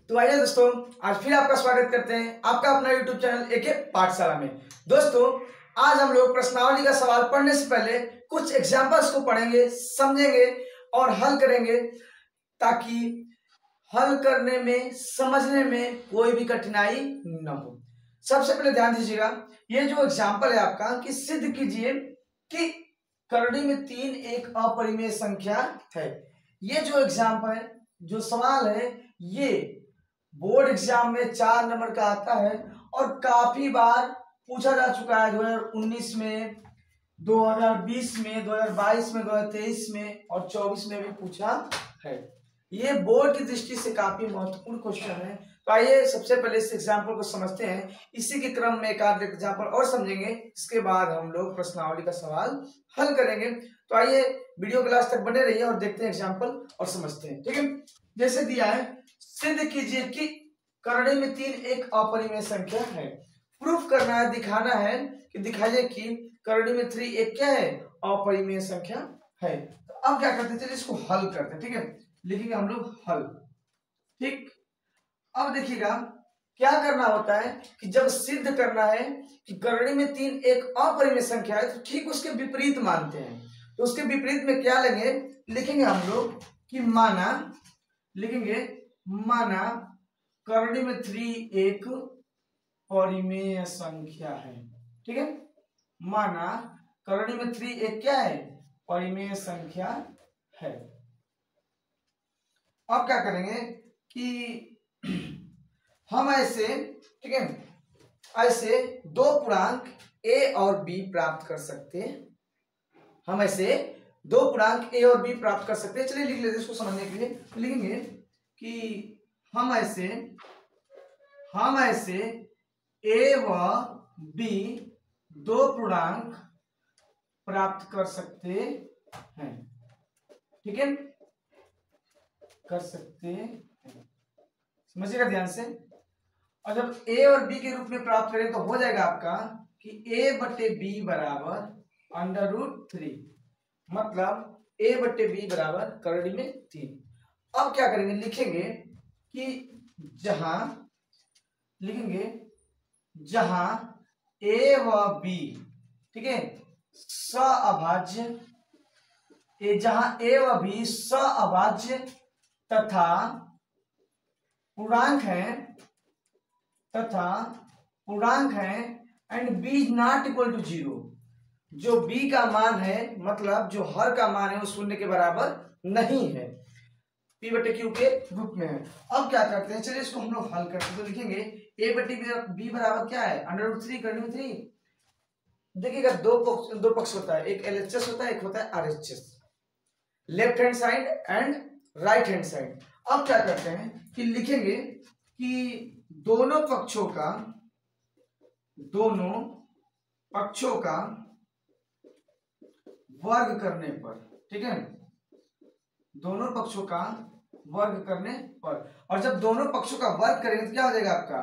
तो आइए दोस्तों, आज फिर आपका स्वागत करते हैं आपका अपना YouTube चैनल एके पाठशाला में। दोस्तों, आज हम लोग प्रश्नावली का सवाल पढ़ने से पहले कुछ एग्जाम्पल्स को पढ़ेंगे, समझेंगे और हल करेंगे, ताकि हल करने में, समझने में कोई भी कठिनाई न हो। सबसे पहले ध्यान दीजिएगा, ये जो एग्जाम्पल है आपका कि सिद्ध कीजिए कि करड़ी में 3 एक अपरिमेय संख्या है। ये जो एग्जाम्पल है, जो सवाल है, ये बोर्ड एग्जाम में 4 नंबर का आता है और काफी बार पूछा जा चुका है। 2019 में, 2020 में, 2022 में, 2023 में और 24 में भी पूछा है। ये बोर्ड की दृष्टि से काफी महत्वपूर्ण क्वेश्चन है। तो आइए सबसे पहले इस एग्जाम्पल को समझते हैं। इसी के क्रम में एक आध एग्जाम्पल और समझेंगे, इसके बाद हम लोग प्रश्नावली का सवाल हल करेंगे। तो आइए वीडियो क्लास तक बने रहिए और देखते हैं एग्जाम्पल और समझते हैं। ठीक है, जैसे दिया है, सिद्ध कीजिए कि करड़ी में 3 एक अपरिमेय संख्या है। प्रूफ करना है, दिखाना है कि दिखाइए कि करड़ी में 3 एक क्या है, अपरिमेय संख्या है। तो अब क्या करते हैं, चलिए इसको हल करते हैं। ठीक है, लिखेंगे हम लोग हल। ठीक, अब देखिएगा क्या करना होता है कि जब सिद्ध करना है कि करड़ी में 3 एक अपरिमेय संख्या है, तो ठीक उसके विपरीत मानते हैं। तो उसके विपरीत में क्या लेंगे, लिखेंगे हम लोग कि माना, लिखेंगे माना करड़ी में 3 एक परिमेय संख्या है। ठीक है, माना करड़ी में 3 एक क्या है, परिमेय संख्या है। अब क्या करेंगे कि हम ऐसे, ठीक है, ऐसे दो पूर्णांक a और b प्राप्त कर सकते हैं। हम ऐसे दो पूर्णांक a और b प्राप्त कर सकते हैं। चलिए लिख लेते हैं इसको समझने के लिए। लिखेंगे कि हम ऐसे a व b दो पूर्णांक प्राप्त कर सकते हैं। ठीक है, कर सकते हैं, समझिएगा ध्यान से। और जब a और b के रूप में प्राप्त करें तो हो जाएगा आपका कि a बटे b बराबर √3, मतलब a बटे b बराबर करड़ी में 3। अब क्या करेंगे, लिखेंगे कि जहां a व b, ठीक है, सअभाज्य, जहां a व b सअभाज्य तथा पूर्णांक है and b is not equal to 0, जो b का मान है, मतलब जो हर का मान है वो शून्य के बराबर नहीं है, p बटे q के रूप में है। अब क्या करते हैं, चलिए इसको हम लोग हल करते हैं। तो लिखेंगे a बटे b बराबर क्या है, √3 करने में 3। देखिएगा दो पक्ष होता है, एक LHS होता है, एक होता है RHS, left hand side and right hand side. अब क्या करते हैं कि लिखेंगे कि दोनों पक्षों का वर्ग करने पर, ठीक है, दोनों पक्षों का वर्ग करने पर, और जब दोनों पक्षों का वर्ग करेंगे तो क्या हो जाएगा आपका,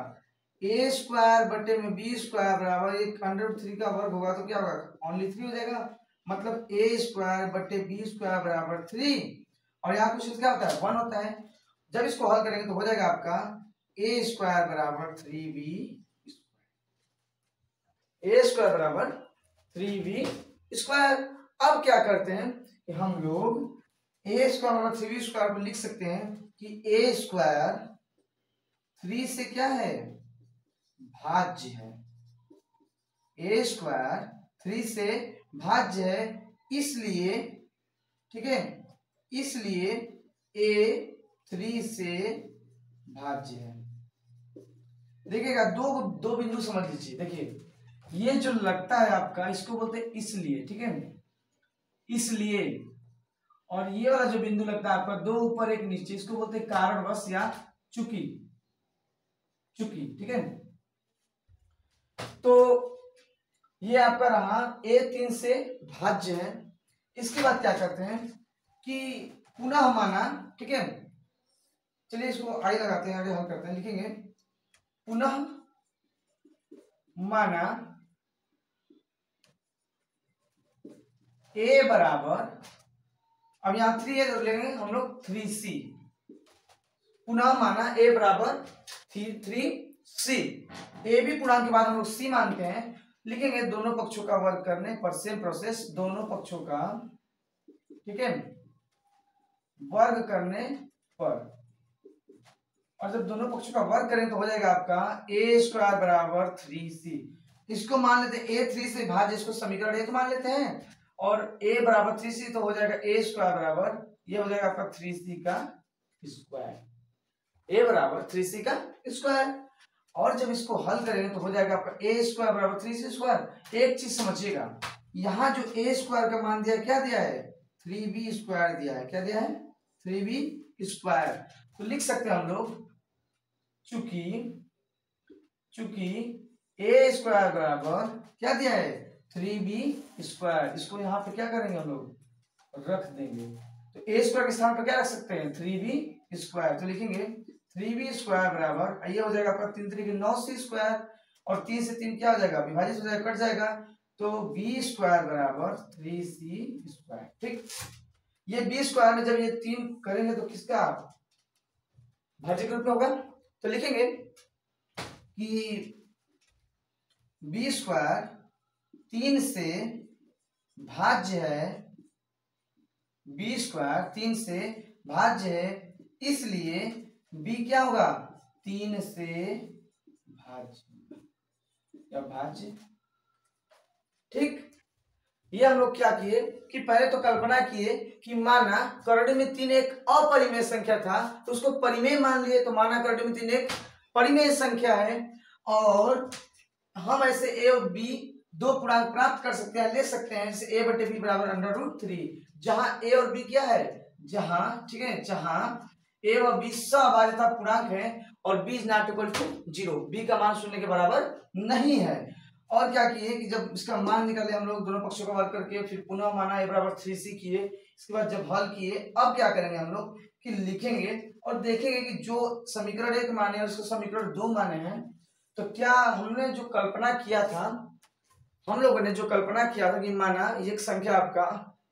a स्क्वायर बटे में b स्क्वायर बराबर एक √3 का वर्ग होगा तो क्या होगा, ओनली 3 हो जाएगा। मतलब a स्क्वायर बटे b स्क्वायर बराबर 3, और यहाँ कुछ क्या होता है, 1 होता है। जब इसको हल करेंगे तो हो जाएगा आपका a स्क्वायर बराबर 3b, a स्क्वायर बराबर 3b स्क्वायर। अब क्या करते हैं कि हम लोग a स्क्वायर बराबर 3b स्क्वायर को लिख सकते हैं कि a स्क्वायर 3 से क्या है, भाज्य है। a स्क्वायर 3 से भाज्य है, इसलिए, ठीक है, इसलिए a 3 से भाज्य है। देखिएगा दो बिंदु समझ लीजिए। देखिए ये जो लगता है आपका, इसको बोलते हैं इसलिए, ठीक है, इसलिए, और ये वाला जो बिंदु लगता है आपका, दो ऊपर एक नीचे, इसको बोलते हैं कारणवश या चूंकि, ठीक है। तो ये आपका रहा a 3 से भाज्य है। इसके बाद क्या करते हैं कि पुनः माना, ठीक है, चलिए इसको आगे लगाते हैं, आगे हल करते हैं। लिखेंगे पुनः माना a बराबर, अब यहां 3 है तो लेंगे हम लोग 3c, पुनः माना a बराबर 3c। a भी पूर्णांक के बाद हम लोग c मानते हैं। लिखेंगे दोनों पक्षों का वर्ग करने पर, सेम प्रोसेस, दोनों पक्षों का, ठीक है, वर्ग करने पर, और जब दोनों पक्षों का वर्ग करें तो हो जाएगा आपका a स्क्वायर बराबर 3c। इसको मान लेते हैं a 3 से भाज्य, इसको समीकरण 1 मान लेते हैं, और a बराबर 3c तो हो जाएगा a स्क्वायर बराबर, ये हो जाएगा आपका 3c का स्क्वायर, a बराबर 3c का स्क्वायर। और जब इसको हल करेंगे तो हो जाएगा आपका a स्क्वायर बराबर 3c स्क्वायर। एक चीज समझिएगा, यहाँ जो a स्क्वायर का मान दिया है, क्या दिया है, 3b स्क्वायर दिया है। क्या दिया है, 3b स्क्वायर। तो लिख सकते हैं हम लोग, चूंकि a स्क्वायर बराबर क्या दिया है, 3b स्क्वायर, इसको यहाँ पे क्या करेंगे हम लोग, रख देंगे। तो a स्क्वायर के स्थान पर क्या रख सकते हैं, 3b स्क्वायर। तो लिखेंगे 3b स्क्वायर बराबर, ये हो जाएगा आपका 3 3 के 9c स्क्वायर, और 3 से 3 क्या हो जाएगा, विभाजित हो जाएगा, कट जाएगा, तो b स्क्वायर बराबर 3c स्क्वायर। ठीक, ये b स्क्वायर में जब ये 3 करेंगे तो किसका भाज्य रूप में होगा। तो लिखेंगे कि b स्क्वायर 3 से भाज्य है, b स्क्वायर 3 से भाज्य है, इसलिए b क्या होगा, 3 से भाज्य या भाज्य। ठीक, ये हम लोग क्या किए कि पहले तो कल्पना किए कि माना करड़ी में 3 एक अपरिमेय संख्या था, तो उसको परिमेय मान लिए। तो माना करड़ी में 3 एक परिमेय संख्या है, और हम ऐसे a और b दो पूर्णांक प्राप्त कर सकते हैं, ले सकते हैं, जैसे a बटे b बराबर √3, जहां a और b क्या है, जहां, ठीक है, जहां a और b सभाज्यता पूर्णांक है और b is not equal to 0, b का मान 0 के बराबर नहीं है। और क्या किए कि जब इसका मान निकाले हम लोग दोनों पक्षों का वर्ग करके, फिर पुनः माना a बराबर 3c किए, इसके बाद जब हल किए, अब क्या करेंगे हम लोग कि लिखेंगे और देखेंगे कि जो समीकरण 1 माने हैं उसको समीकरण 2 माने हैं, तो क्या हमने जो कल्पना किया था, हम लोगों ने जो कल्पना किया था कि माना ये एक संख्या आपका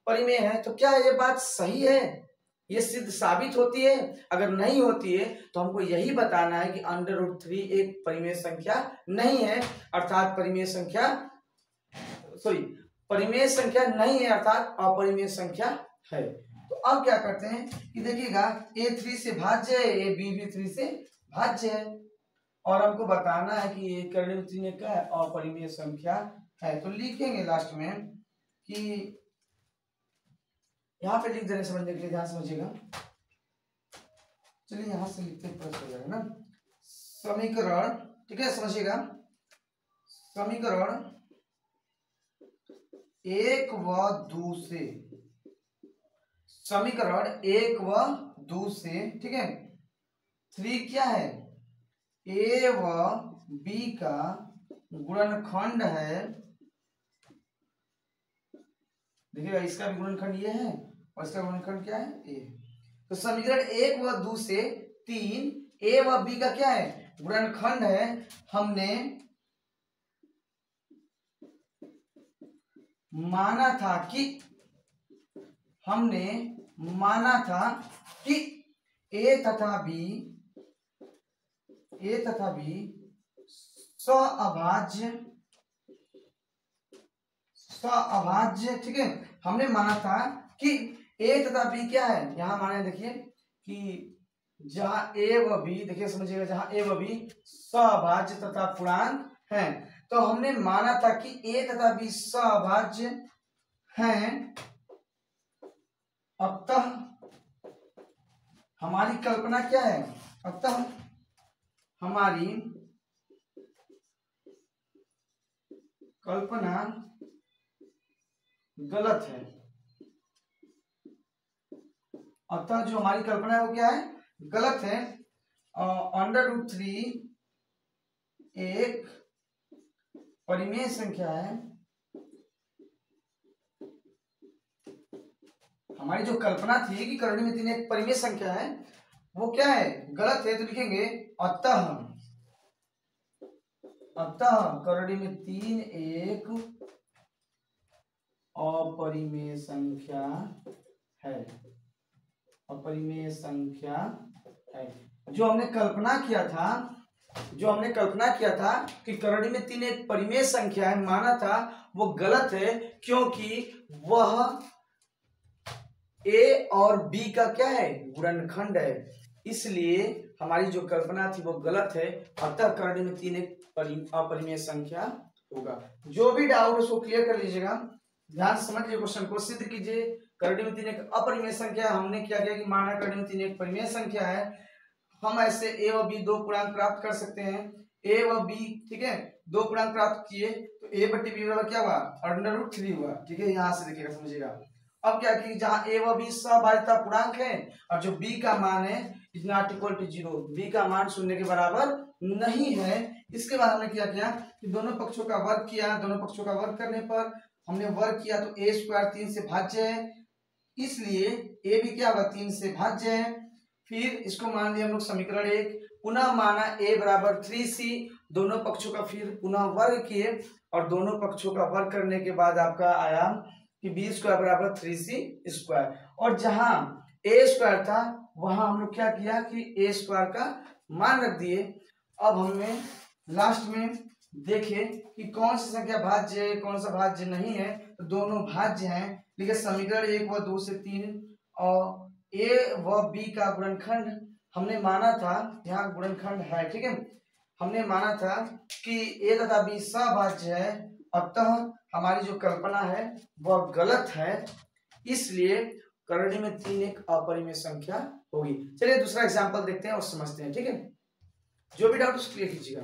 परिमेय है, तो क्या ये बात सही है, ये सिद्ध साबित होती है। अगर नहीं होती है तो हमको यही बताना है कि √3 एक परिमेय संख्या नहीं है, अर्थात परिमेय संख्या नहीं है, अर्थात अपरिमेय संख्या है। तो अब क्या करते हैं कि देखिएगा a 3 से भाज्य है, a b भी 3 से भाज्य है, और हमको बताना है कि ये करने में 3 क्या है, अपरिमेय संख्या है। तो लिखेंगे लास्ट में कि यहाँ पे लिख देने समझने के लिए, ध्यान समझिएगा, चलिए यहाँ से लिखते हैं, प्लस हो जाएगा ना, समीकरण, ठीक है, समझिएगा, समीकरण 1 व 2 से, समीकरण 1 व 2 से, ठीक है, 3 क्या है, a व b का गुणनखंड है। देखिएगा इसका भी गुणनखंड ये है और इसका गुणनखंड क्या है, a। तो समीकरण 1 व 2 से 3 a व b का क्या है, गुणनखंड है। हमने माना था कि a तथा b सअभाज्य, ठीक है, हमने माना था कि a तथा b क्या है, यहां माने देखिए कि जहां a व b, देखिए समझिएगा, जहां a व b सअभाज्य तथा पूर्णांक हैं, तो हमने माना था कि a तथा b सअभाज्य हैं। अतः हमारी कल्पना क्या है, अतः हमारी कल्पना गलत है। अतः जो हमारी कल्पना है वो क्या है, गलत है। √3 एक परिमेय संख्या है। हमारी जो कल्पना थी कि करणी में 3 एक परिमेय संख्या है, वो क्या है, गलत है। तो लिखेंगे अतः करणी में 3 एक अपरिमेय संख्या है, अपरिमेय संख्या है। जो हमने कल्पना किया था कि करड़ी में 3 एक परिमेय संख्या है, माना था, वो गलत है, क्योंकि वह ए और बी का क्या है, गुणनखंड है। इसलिए हमारी जो कल्पना थी वो गलत है, अतः करड़ी में 3 एक अपरिमेय संख्या होगा। जो भी डाउट उसको क्लियर कर लीजिएगा, ध्यान से समझिए क्वेश्चन को, सिद्ध कीजिए। करड़ी में 3 एक अपरिमेय संख्या, हमने क्या किया कि माना करड़ी में 3 एक परिमेय संख्या है, हम ऐसे ए और बी दो पूर्णांक प्राप्त कर सकते हैं, ए व बी, ठीक है, दो पूर्णांक प्राप्त किए तो ए बट्टी बी बराबर क्या हुआ, √3 हुआ, ठीक है। यहां से देखिएगा, समझिएगा। अब क्या कि जहां ए व बी सहभाज्यता पूर्णांक है और जो बी का मान है is not equal to 0, B का मान 0 के बराबर नहीं है। इसके बाद हमने क्या किया कि दोनों पक्षों का वर्ग किया, दोनों पक्षों का वर्ग करने पर हमने वर्ग किया तो ए स्क्वायर 3 से भाज्य है, इसलिए ए भी क्या होगा, 3 से भाज्य है। फिर इसको मान लिया हम लोग समीकरण 1, पुनः माना a बराबर 3c, दोनों पक्षों का फिर पुनः वर्ग किए और दोनों पक्षों का वर्ग करने के बाद आपका आया कि b स्क्वायर बराबर 3c स्क्वायर, और जहां a स्क्वायर था वहां हम लोग क्या किया कि a स्क्वायर का मान रख दिए। अब हमने लास्ट में देखे कि कौन सी संख्या भाज्य है, कौन सा भाज्य नहीं है, तो दोनों भाज्य हैं। देखिए समीकरण 1 व 2 से 3 और ए व बी का गुणनखंड हमने माना था, यहाँ गुणनखंड है, ठीक है, हमने माना था कि ए तथा बी सहभाज्य है, अतः हमारी जो कल्पना है वह गलत है, इसलिए करड़ी में 3 एक अपरिमेय संख्या होगी। चलिए दूसरा एग्जांपल देखते हैं और समझते हैं, ठीक है। जो भी डाउट क्लियर कीजिएगा।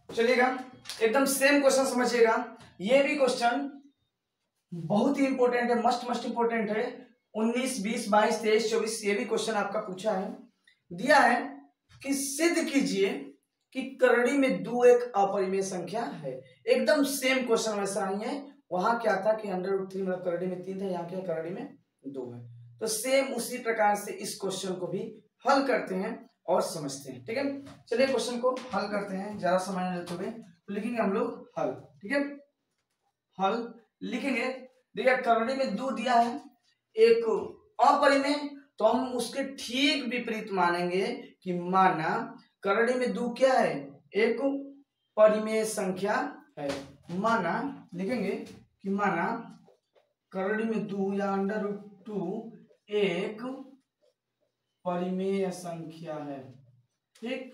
चलिएगा एकदम सेम क्वेश्चन समझिएगा, ये भी क्वेश्चन बहुत ही इंपॉर्टेंट है, मस्ट इंपॉर्टेंट है। 19, 20, 22, 23, 24 ये भी क्वेश्चन आपका पूछा है, दिया है कि सिद्ध कीजिए कि करड़ी में 2 एक अपरिमेय संख्या है। एकदम सेम क्वेश्चन वैसा नहीं है, वहां क्या था कि √3 मतलब करड़ी में 3 था, यहाँ क्या करड़ी में 2 है। तो सेम उसी प्रकार से इस क्वेश्चन को भी हल करते हैं और समझते हैं, ठीक है। चलिए क्वेश्चन को हल करते हैं, ज्यादा समय नहीं लेते हुए, तो लिखेंगे हम लोग हल, ठीक है। हल लिखेंगे, देखिए करड़ी में 2 दिया है, एक अपरिमेय, तो हम उसके ठीक विपरीत मानेंगे कि माना करड़ी में 2 क्या है, एक परिमेय संख्या है। माना लिखेंगे कि माना करड़ी में 2 या √2 एक परिमेय संख्या है, ठीक।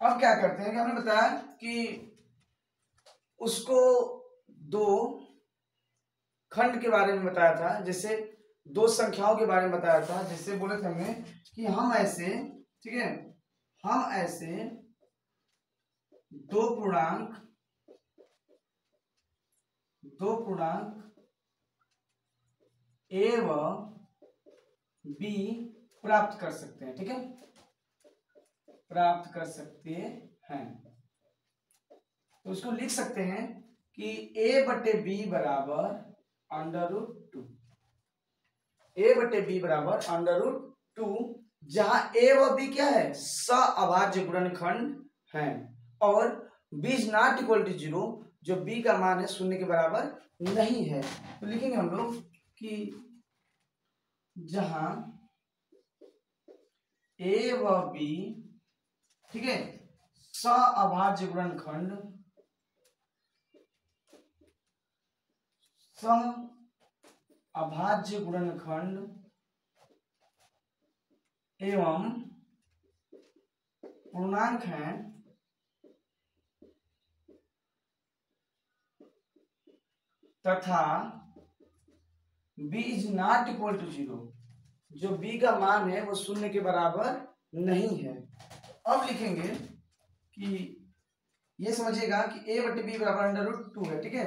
अब क्या करते हैं कि हमने बताया कि उसको 2 खंड के बारे में बताया था, जैसे 2 संख्याओं के बारे में बताया था, जैसे बोले थे हमने कि हम ऐसे, ठीक है, हम ऐसे 2 पूर्णांक ए व बी प्राप्त कर सकते हैं, ठीक है, प्राप्त कर सकते हैं। तो उसको लिख सकते हैं कि a बटे बी बराबर √2, a बटे बी बराबर √2, जहां a व b क्या है, सहअभाज्य गुणनखंड है और b is not equal to 0, जो b का मान है 0 के बराबर नहीं है। तो लिखेंगे हम लोग कि जहां a व b, ठीक है, सहअभाज्य गुणनखंड, सहअभाज्य गुणनखंड एवं पूर्णांक हैं तथा b is not equal to 0, जो b का मान है वो 0 के बराबर नहीं है। अब लिखेंगे कि ये समझिएगा कि a बटे बी बराबर √2 है, ठीक है।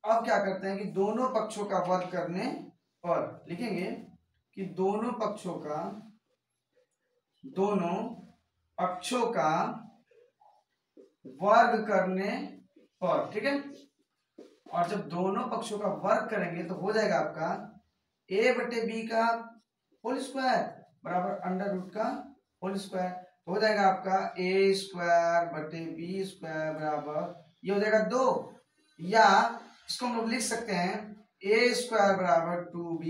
अब क्या करते हैं कि दोनों पक्षों का वर्ग करने पर लिखेंगे कि दोनों पक्षों का वर्ग करने पर, ठीक है, और जब दोनों पक्षों का वर्ग करेंगे तो हो जाएगा आपका a बटे बी का होल स्क्वायर बराबर √2 का होल स्क्वायर, तो हो जाएगा आपका a स्क्वायर बटे बी स्क्वायर बराबर ये हो जाएगा 2, या इसको हम लोग लिख सकते हैं ए स्क्वायर बराबर 2b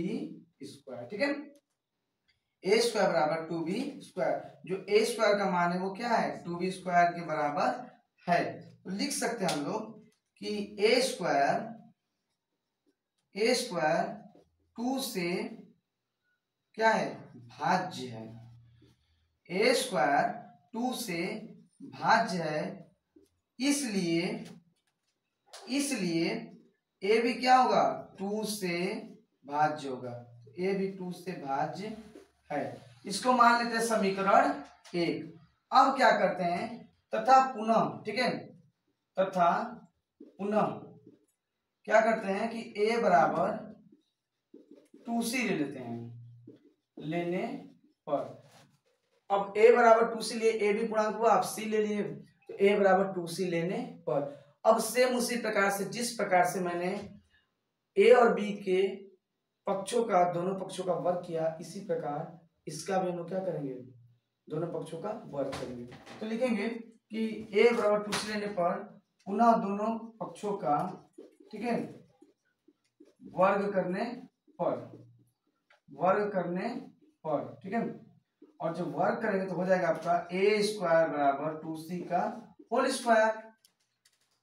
स्क्वायर। ठीक है, ए स्क्वायर बराबर 2b स्क्वायर। जो ए स्क्वायर का मान है वो क्या है, 2b स्क्वायर के बराबर है। तो लिख सकते हैं हम लोग कि ए स्क्वायर 2 से क्या है, भाज्य है। ए स्क्वायर 2 से भाज्य है, इसलिए ए भी क्या होगा, 2 से भाज्य होगा। ए भी 2 से भाज्य है। इसको मान लेते हैं समीकरण 1। अब क्या करते हैं, तथा पुनः, ठीक है, तथा पुनः क्या करते हैं कि a बराबर 2c ले लेते हैं, लेने पर। अब a बराबर 2c लिए, a भी पूर्णांक हुआ, आप c ले लिए, तो a बराबर 2c लेने पर। अब सेम उसी प्रकार से, जिस प्रकार से मैंने a और b के पक्षों का, दोनों पक्षों का वर्ग किया, इसी प्रकार इसका भी हम लोग क्या करेंगे, दोनों पक्षों का वर्ग करेंगे। तो लिखेंगे कि a बराबर 2c लेने पर पुनः दोनों पक्षों का, ठीक है, वर्ग करने पर, ठीक है। और जब वर्ग करेंगे तो हो जाएगा आपका ए स्क्वायर बराबर 2c का होल स्क्वायर।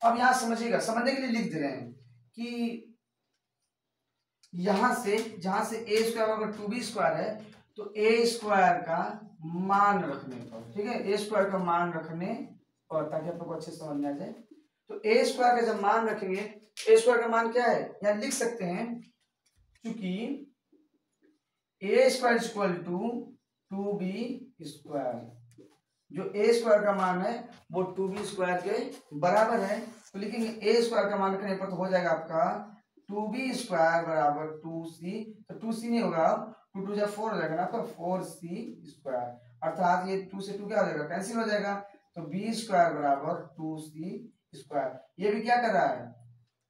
अब यहां समझिएगा, समझने के लिए लिख दे रहे हैं कि यहां से, जहां से ए स्क्वायर बराबर 2b स्क्वायर है, तो ए स्क्वायर का मान रखने पर, ठीक है, ए स्क्वायर का मान रखने पर, ताकि आप लोग को अच्छे समझ में आ जाए। तो ए स्क्वायर का जब मान रखेंगे, ए स्क्वायर का मान क्या है, यहां लिख सकते हैं, क्योंकि a square equal to 2b square, जो ए स्क्वायर का मान है वो 2b स्क्वायर के बराबर है। तो लिखेंगे ए स्क्वायर का मान रखने पर तो हो जाएगा आपका 2b स्क्वायर बराबर 2c, तो 2c नहीं होगा, 2 2 4 हो जाएगा ना, तो 4c स्क्वायर, अर्थात ये 2 से 2 क्या हो जाएगा, कैंसिल हो जाएगा। तो b स्क्वायर बराबर 2c स्क्वायर। ये भी क्या कर रहा है,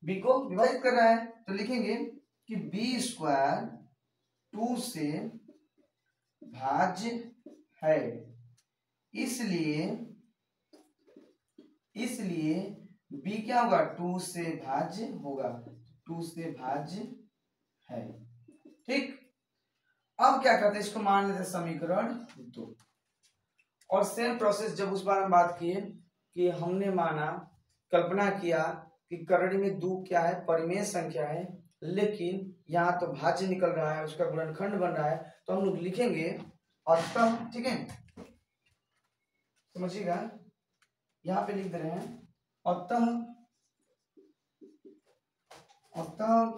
b को विभाजित कर रहा है। तो लिखेंगे कि b स्क्वायर 2 से भाज्य है, इसलिए b क्या होगा, 2 से भाज्य होगा, 2 से भाज्य है। ठीक, अब क्या करते हैं, इसको मान लेते हैं समीकरण 2। और सेम प्रोसेस जब उस बार हम बात किए कि हमने माना, कल्पना किया कि करड़ी में 2 क्या है, परिमेय संख्या है, लेकिन यहाँ तो भाज्य निकल रहा है, उसका गुणनखंड बन रहा है, तो हम लोग लिखेंगे अतः, ठीक है, समझिएगा, यहाँ पे लिख दे रहे हैं अतः,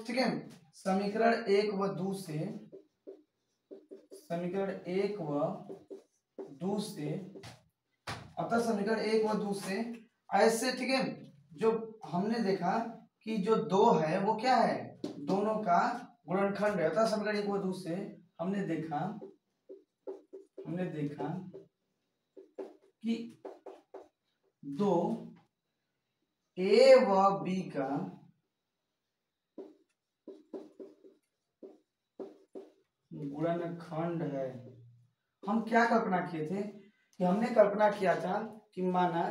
ठीक है, समीकरण 1 व 2 से, अतः समीकरण 1 व 2 से ऐसे, ठीक है, जो हमने देखा कि जो 2 है वो क्या है, दोनों का गुणनखंड है। अतः समीकरण 1 व 2 से हमने देखा कि 2 a व b का गुणनखंड है। हम क्या कल्पना किए थे, कि हमने कल्पना किया था कि माना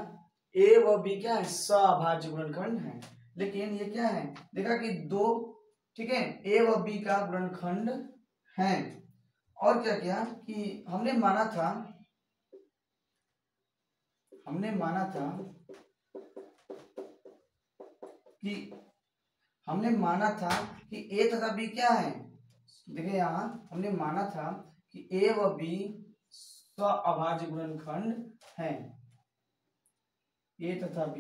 a व b क्या है, सभाज्य गुणनखंड है, लेकिन ये क्या है, देखा कि 2, ठीक है, a व b का गुणनखंड है। और क्या किया कि हमने माना था कि a तथा b क्या है, देखिए यहाँ हमने माना था कि a व b सअभाज्य गुणनखंड है, a तथा b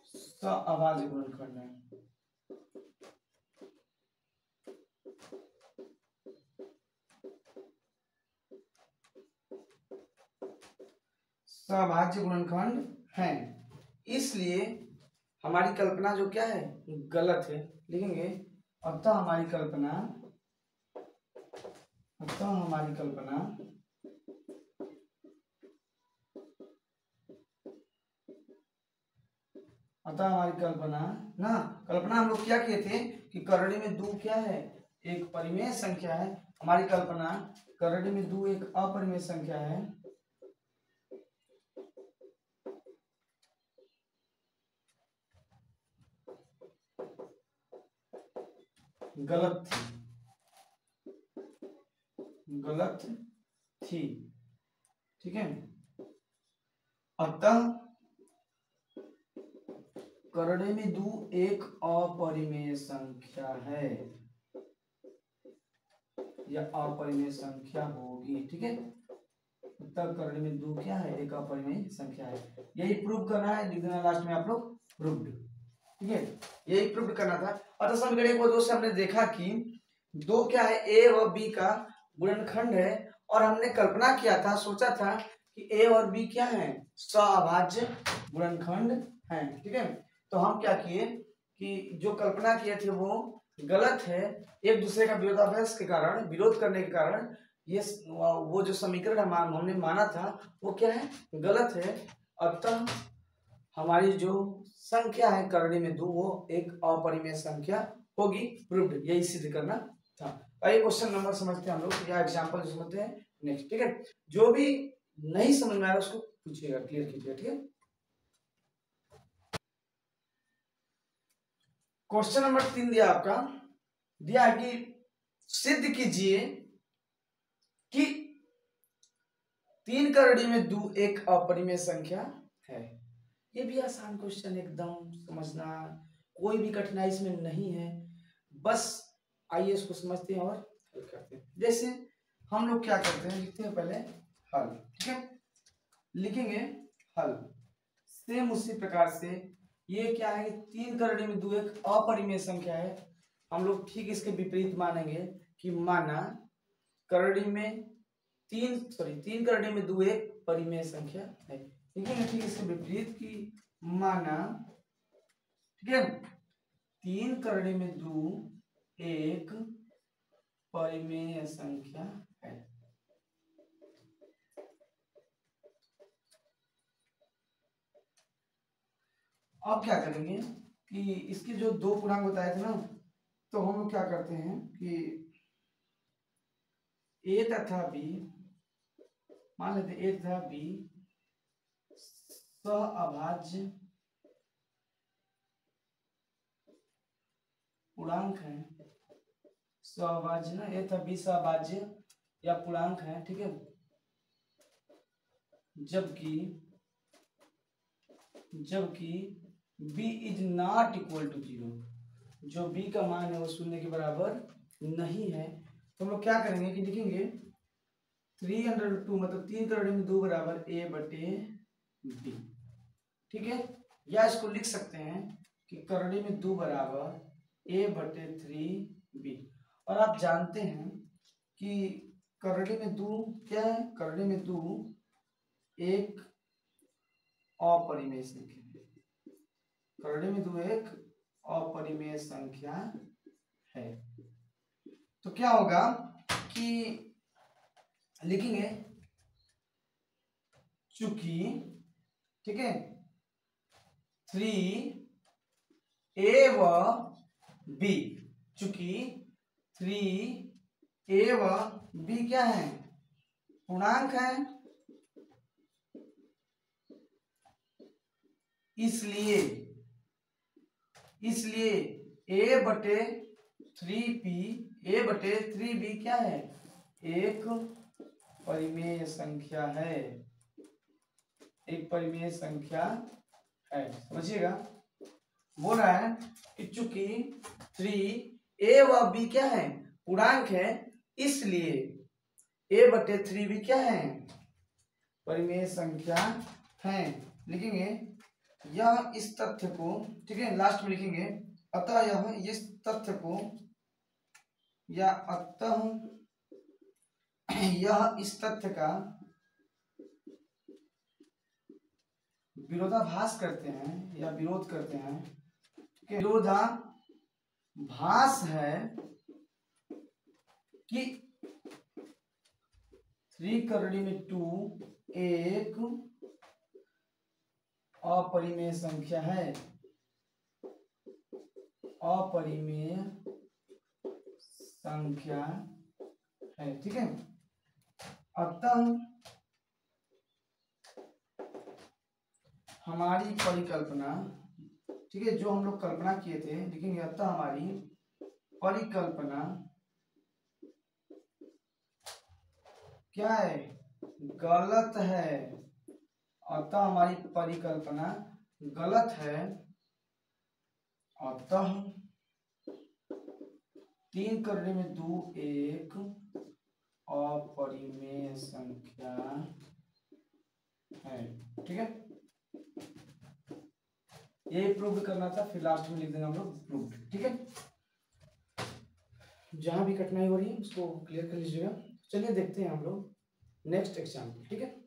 सअभाज्य गुणनखंड है। सअभाज्य गुणनखंड है, इसलिए हमारी कल्पना जो क्या है, गलत है। लिखेंगे अतः हमारी कल्पना कल्पना हम लोग क्या किए थे कि करड़ी में 2 क्या है, एक परिमेय संख्या है। हमारी कल्पना करड़ी में 2 एक अपरिमेय संख्या है, गलत थी। ठीक है, अतः करड़े में 2 एक अपरिमेय संख्या है या अपरिमेय संख्या होगी। ठीक है, तब करड़े में 2 क्या है, एक अपरिमेय संख्या है। यही प्रूव करना है, लिख देना लास्ट में आप लोग प्रूव्ड। ठीक है, यही प्रूव करना था। और समीकरण 1 और 2 से हमने देखा कि 2 क्या है, ए व बी का गुणनखंड है, और हमने कल्पना किया था, सोचा था कि ए और बी क्या है, सअभाज्य गुणनखंड है। ठीक है, तो हम क्या किए कि जो कल्पना किए थे वो गलत है, एक दूसरे का विरोधाभास के कारण, विरोध करने के कारण ये वो जो समीकरण हमने माना था वो क्या है, गलत है। अतः हमारी जो संख्या है करड़े में 2 वो एक अपरिमेय संख्या होगी, प्रूव्ड। यही सिद्ध करना था। आइए क्वेश्चन नंबर समझते हैं हम लोग, या एग्जांपल समझते हैं नेक्स्ट। ठीक है, जो भी नहीं समझ में आया उसको पूछिएगा, क्लियर कीजिएगा। ठीक है, क्वेश्चन नंबर 3 दिया आपका, दिया है कि सिद्ध कीजिए कि 3 करड़ी में 2 एक अपरिमेय संख्या है। ये भी आसान क्वेश्चन, एकदम समझना, कोई भी कठिनाई इसमें नहीं है। बस आइए इसको समझते हैं और हल करते हैं। जैसे हम लोग क्या करते हैं, लिखते हैं पहले हल। ठीक है, लिखेंगे हल। सेम उसी प्रकार से ये क्या है, 3 करड़ी में 2 एक अपरिमेय संख्या है। हम लोग ठीक इसके विपरीत मानेंगे कि माना करड़ी में 3 करड़ी में 2 एक परिमेय संख्या है। लिखेंगे ठीक इसके विपरीत कि माना, ठीक है, 3 करड़ी में 2 एक परिमेय संख्या है। अब क्या करेंगे कि इसके जो 2 पूर्णांक बताए थे ना, तो हम लोग क्या करते हैं कि ए तथा बी, मान लेते ए तथा बी सअभाज्य पूर्णांक है। सअभाज्य ना, ए तथा बी सअभाज्य या पूर्णांक है। ठीक है, जबकि b is not equal to 0, जो b का मान है वो 0 के बराबर नहीं है। तो हम लोग क्या करेंगे कि लिखेंगे 3/2, मतलब 3 करड़ी में 2 बराबर a बटे b। ठीक है, या इसको लिख सकते हैं कि करड़ी में 2 बराबर a बटे 3b। और आप जानते हैं कि करड़ी में 2 क्या है, करड़ी में 2 एक अपरिमेय संख्या है। करड़ी में 2 एक अपरिमेय संख्या है। तो क्या होगा कि लिखेंगे चूंकि, ठीक है, 3a व b, चूंकि 3a व b क्या है, पूर्णांक है, इसलिए a बटे 3b क्या है, एक परिमेय संख्या है, एक परिमेय संख्या है। समझिएगा, बोल रहा है कि चूंकि 3a व b क्या है, पूर्णांक है, इसलिए a बटे 3b क्या है, परिमेय संख्या है। लिखेंगे यह इस तथ्य को, ठीक है, लास्ट में लिखेंगे अतः यह इस तथ्य को, या अतः यह इस तथ्य का विरोधाभास करते हैं या विरोध करते हैं। विरोधाभास है कि 3 करड़ी में 2 एक अपरिमेय संख्या है, अपरिमेय संख्या है। ठीक है, अतः हमारी परिकल्पना, ठीक है, जो हम लोग कल्पना किए थे, लिखेंगे अतः हमारी परिकल्पना क्या है, गलत है, अतः हमारी परिकल्पना गलत है, अतः 3 करने में 2 एक अपरिमेय संख्या है। ठीक है, ये प्रूव करना था, फिर लास्ट में लिख देंगे हम लोग प्रूव। ठीक है, जहां भी कठिनाई हो रही है उसको क्लियर कर लीजिएगा। चलिए देखते हैं हम लोग नेक्स्ट एग्जाम्पल। ठीक है,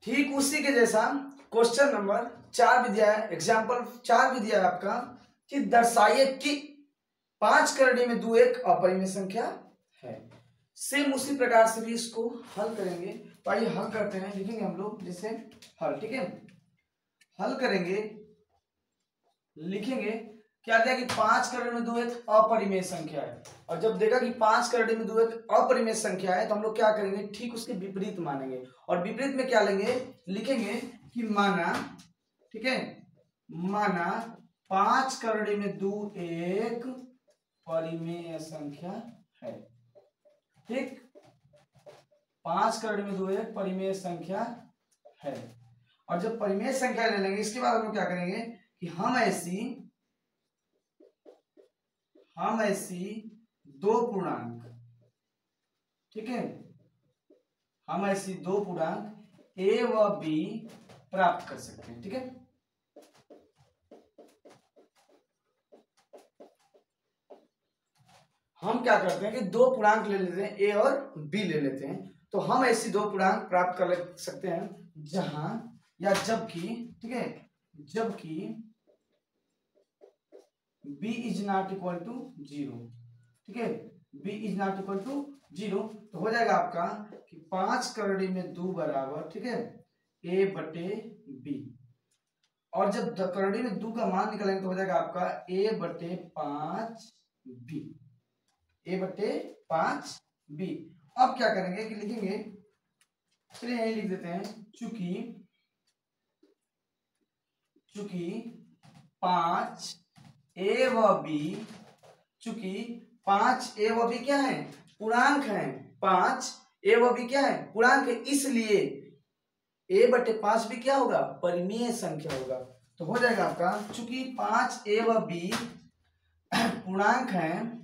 ठीक उसी के जैसा क्वेश्चन नंबर 4 भी दिया है, एग्जाम्पल 4 भी दिया है आपका कि दर्शाइए कि 5 करने में 2 एक अपरिमेय संख्या है। सेम उसी प्रकार से भी इसको हल करेंगे। तो आइए हल करते हैं, लिखेंगे हम लोग जैसे हल। ठीक है, हल करेंगे, लिखेंगे क्या दिया कि 5 करने में 2 एक अपरिमेय संख्या है। और जब देखा कि 5 करने में 2 एक अपरिमेय संख्या है तो हम लोग क्या करेंगे, ठीक उसके विपरीत मानेंगे। और विपरीत में क्या लेंगे, लिखेंगे कि माना, ठीक है, माना 5 करने में 2 एक परिमेय संख्या है। ठीक, 5 करने में 2 एक परिमेय संख्या है। और जब परिमेय संख्या ले लेंगे इसके बाद हम लोग क्या करेंगे कि हम ऐसी 2 पूर्णांक, ठीक है, हम ऐसी 2 पूर्णांक ए व बी प्राप्त कर सकते हैं। ठीक है, हम क्या करते हैं कि 2 पूर्णांक ले लेते हैं, ए और बी ले लेते हैं। तो हम ऐसी 2 पूर्णांक प्राप्त कर सकते हैं जहां या जबकि, ठीक है, जबकि b is not equal to 0। ठीक है, b is not equal to 0। तो हो जाएगा आपका कि 5 करड़ी में 2 बराबर, ठीक है, a बटे b। और जब करड़ी में 2 का मान निकालेंगे तो हो जाएगा आपका a बटे 5b, a बटे 5b। अब क्या करेंगे कि लिखेंगे, चलिए यही लिख देते हैं, चूंकि 5 ए व बी, चूंकि 5 ए व बी क्या है, पूर्णांक है, 5 ए व बी क्या है, पूर्णांक है, इसलिए a बटे 5 भी क्या होगा, परिमेय संख्या होगा। तो हो जाएगा आपका, चूंकि 5 ए व बी पूर्णांक है,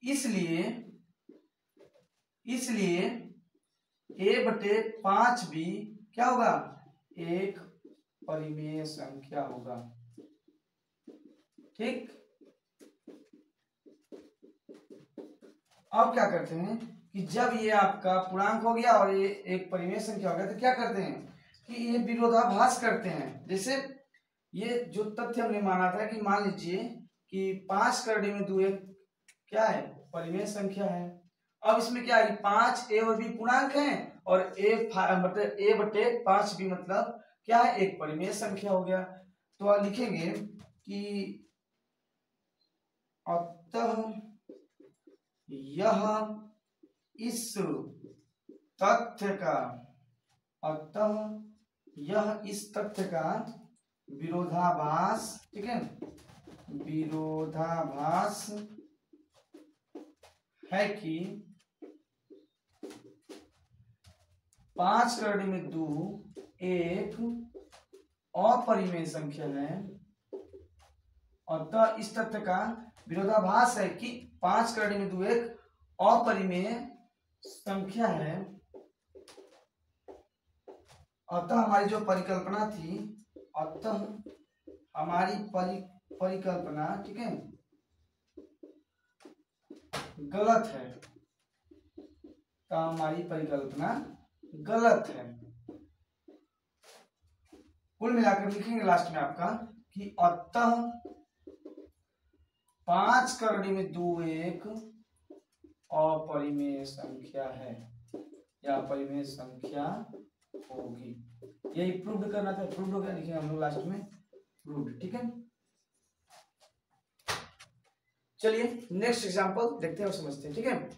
इसलिए a बटे 5 भी क्या होगा, एक परिमेय संख्या होगा। ठीक, अब क्या करते हैं कि जब ये आपका पूर्णांक हो गया और ये एक परिमेय संख्या हो गया तो क्या करते हैं कि ये विरोधाभास करते हैं। जैसे ये जो तथ्य हमने माना था कि मान लीजिए कि 5 करड़ी में 2 एक क्या है, परिमेय संख्या है। अब इसमें क्या है, 5 ए और बी पूर्णांक है और मतलब a बटे 5 भी मतलब क्या है, एक परिमेय संख्या हो गया। तो आप लिखेंगे कि अतः यह इस तथ्य का विरोधाभास, ठीक है, विरोधाभास है कि 5 करड़ी में 2 एक अपरिमेय संख्या है। अतः इस तथ्य का विरोधाभास है कि 5 करड़ी में 2 एक अपरिमेय संख्या है। अतः हमारी जो परिकल्पना थी, अतः हमारी परिकल्पना, ठीक है, गलत है, तो हमारी परिकल्पना गलत है। कुल मिलाकर लिखेंगे लास्ट में आपका कि अतः 5 करड़ी में 2 एक अपरिमेय संख्या है या अपरिमेय संख्या होगी। यही प्रूव करना था, प्रूव हो गया, लिखेंगे हम लोग लास्ट में प्रूव। ठीक है, चलिए नेक्स्ट एग्जांपल देखते हैं और समझते हैं। ठीक है,